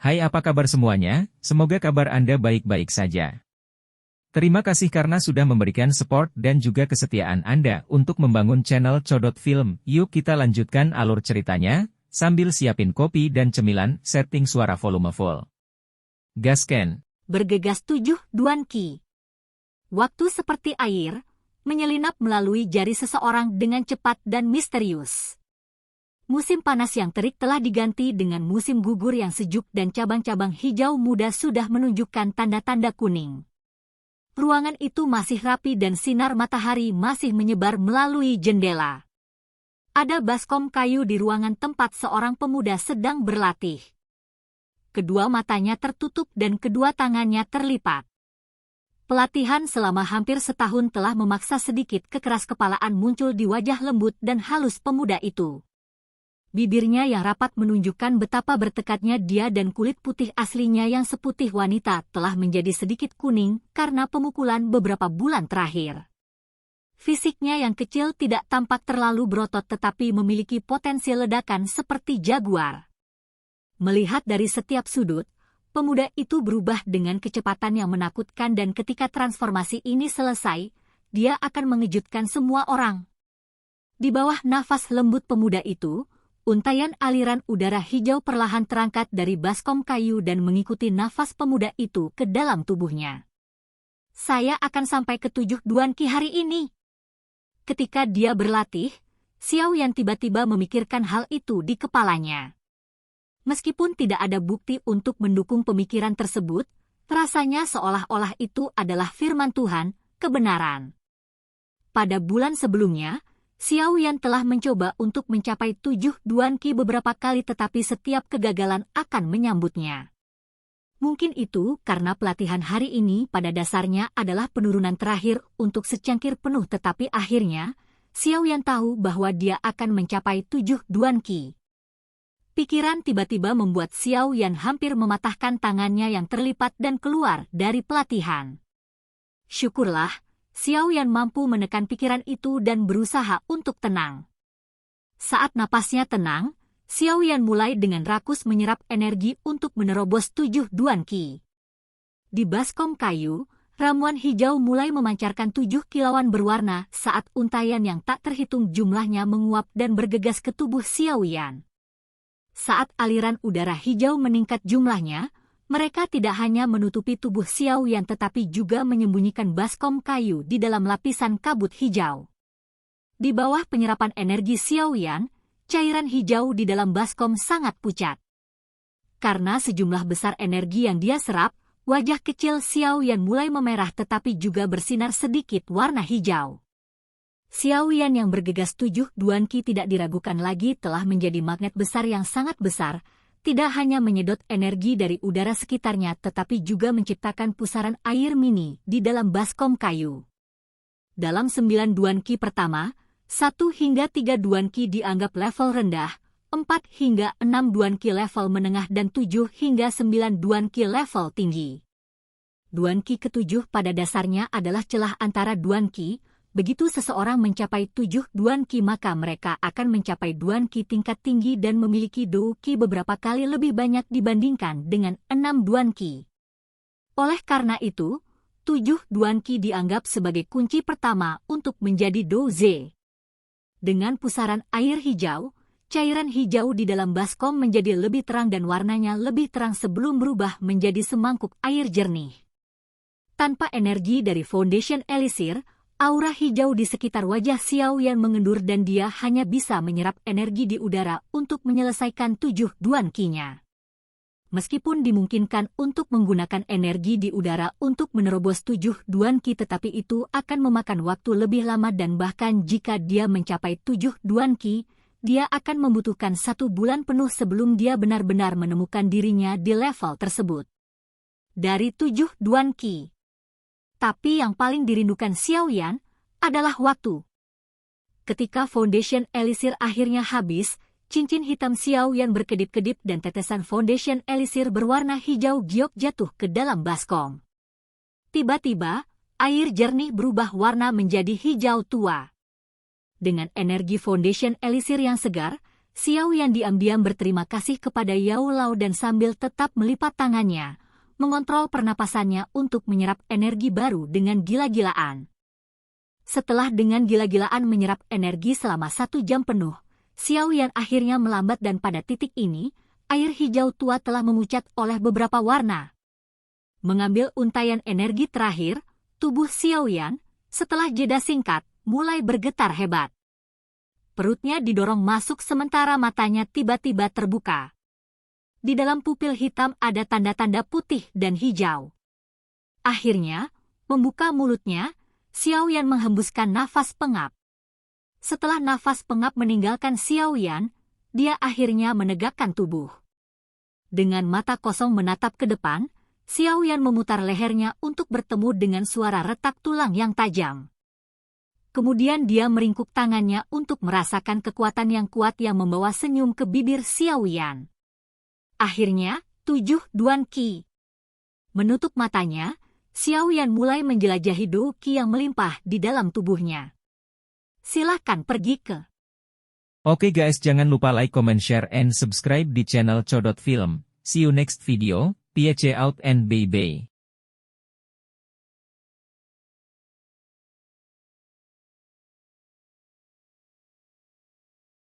Hai, apa kabar semuanya? Semoga kabar Anda baik-baik saja. Terima kasih karena sudah memberikan support dan juga kesetiaan Anda untuk membangun channel Codot Film. Yuk kita lanjutkan alur ceritanya, sambil siapin kopi dan cemilan, setting suara volume full. Gasken. Bergegas 7 Duan Qi. Waktu seperti air, menyelinap melalui jari seseorang dengan cepat dan misterius. Musim panas yang terik telah diganti dengan musim gugur yang sejuk dan cabang-cabang hijau muda sudah menunjukkan tanda-tanda kuning. Ruangan itu masih rapi dan sinar matahari masih menyebar melalui jendela. Ada baskom kayu di ruangan tempat seorang pemuda sedang berlatih. Kedua matanya tertutup dan kedua tangannya terlipat. Pelatihan selama hampir setahun telah memaksa sedikit kekeras-kepalaan muncul di wajah lembut dan halus pemuda itu. Bibirnya yang rapat menunjukkan betapa bertekadnya dia dan kulit putih aslinya yang seputih wanita telah menjadi sedikit kuning karena pemukulan beberapa bulan terakhir. Fisiknya yang kecil tidak tampak terlalu berotot tetapi memiliki potensi ledakan seperti jaguar. Melihat dari setiap sudut, pemuda itu berubah dengan kecepatan yang menakutkan dan ketika transformasi ini selesai, dia akan mengejutkan semua orang. Di bawah nafas lembut pemuda itu, untaian aliran udara hijau perlahan terangkat dari baskom kayu dan mengikuti nafas pemuda itu ke dalam tubuhnya. Saya akan sampai ke 7 Duan Qi hari ini. Ketika dia berlatih, Xiao Yan tiba-tiba memikirkan hal itu di kepalanya. Meskipun tidak ada bukti untuk mendukung pemikiran tersebut, rasanya seolah-olah itu adalah firman Tuhan, kebenaran. Pada bulan sebelumnya, Xiao Yan telah mencoba untuk mencapai 7 Duan Qi beberapa kali tetapi setiap kegagalan akan menyambutnya. Mungkin itu karena pelatihan hari ini pada dasarnya adalah penurunan terakhir untuk secangkir penuh tetapi akhirnya, Xiao Yan tahu bahwa dia akan mencapai 7 Duan Qi. Pikiran tiba-tiba membuat Xiao Yan hampir mematahkan tangannya yang terlipat dan keluar dari pelatihan. Syukurlah, Xiao Yan mampu menekan pikiran itu dan berusaha untuk tenang. Saat napasnya tenang, Xiao Yan mulai dengan rakus menyerap energi untuk menerobos 7 Duan Qi. Di baskom kayu, ramuan hijau mulai memancarkan 7 kilauan berwarna saat untaian yang tak terhitung jumlahnya menguap dan bergegas ke tubuh Xiao Yan. Saat aliran udara hijau meningkat jumlahnya, mereka tidak hanya menutupi tubuh Xiao Yan tetapi juga menyembunyikan baskom kayu di dalam lapisan kabut hijau. Di bawah penyerapan energi Xiao Yan, cairan hijau di dalam baskom sangat pucat. Karena sejumlah besar energi yang dia serap, wajah kecil Xiao Yan mulai memerah tetapi juga bersinar sedikit warna hijau. Xiao Yan yang bergegas 7 Duan Qi tidak diragukan lagi telah menjadi magnet besar yang sangat besar, tidak hanya menyedot energi dari udara sekitarnya tetapi juga menciptakan pusaran air mini di dalam baskom kayu. Dalam 9 Duan Qi pertama, 1 hingga 3 Duan Qi dianggap level rendah, 4 hingga 6 Duan Qi level menengah dan 7 hingga 9 Duan Qi level tinggi. Duan Qi ke-7 pada dasarnya adalah celah antara Duan Qi. Begitu seseorang mencapai 7 Duan Qi maka mereka akan mencapai Duan Qi tingkat tinggi dan memiliki Dou Qi beberapa kali lebih banyak dibandingkan dengan 6 Duan Qi. Oleh karena itu, 7 Duan Qi dianggap sebagai kunci pertama untuk menjadi Dou Ze. Dengan pusaran air hijau, cairan hijau di dalam baskom menjadi lebih terang dan warnanya lebih terang sebelum berubah menjadi semangkuk air jernih. Tanpa energi dari Foundation Elisir, aura hijau di sekitar wajah Xiao Yan mengendur dan dia hanya bisa menyerap energi di udara untuk menyelesaikan 7 Duan Qi-nya. Meskipun dimungkinkan untuk menggunakan energi di udara untuk menerobos 7 Duan Qi tetapi itu akan memakan waktu lebih lama dan bahkan jika dia mencapai 7 Duan Qi, dia akan membutuhkan 1 bulan penuh sebelum dia benar-benar menemukan dirinya di level tersebut. Dari 7 Duan Qi. Tapi yang paling dirindukan Xiao Yan adalah waktu. Ketika Foundation Elisir akhirnya habis, cincin hitam Xiao Yan berkedip-kedip dan tetesan Foundation Elisir berwarna hijau giok jatuh ke dalam baskom. Tiba-tiba, air jernih berubah warna menjadi hijau tua. Dengan energi Foundation Elisir yang segar, Xiao Yan diam-diam berterima kasih kepada Yao Lao dan sambil tetap melipat tangannya, mengontrol pernapasannya untuk menyerap energi baru dengan gila-gilaan. Setelah dengan gila-gilaan menyerap energi selama 1 jam penuh, Xiao Yan akhirnya melambat dan pada titik ini, air hijau tua telah memucat oleh beberapa warna. Mengambil untaian energi terakhir, tubuh Xiao Yan, setelah jeda singkat, mulai bergetar hebat. Perutnya didorong masuk sementara matanya tiba-tiba terbuka. Di dalam pupil hitam ada tanda-tanda putih dan hijau. Akhirnya, membuka mulutnya, Xiao Yan menghembuskan nafas pengap. Setelah nafas pengap meninggalkan Xiao Yan, dia akhirnya menegakkan tubuh. Dengan mata kosong menatap ke depan, Xiao Yan memutar lehernya untuk bertemu dengan suara retak tulang yang tajam. Kemudian dia meringkuk tangannya untuk merasakan kekuatan yang kuat yang membawa senyum ke bibir Xiao Yan. Akhirnya, 7 Duan Qi. Menutup matanya, Xiao Yan mulai menjelajahi Do Qi yang melimpah di dalam tubuhnya. Silahkan pergi ke. Oke guys, jangan lupa like, comment, share, and subscribe di channel Codot Film. See you next video, peace out and bye-bye.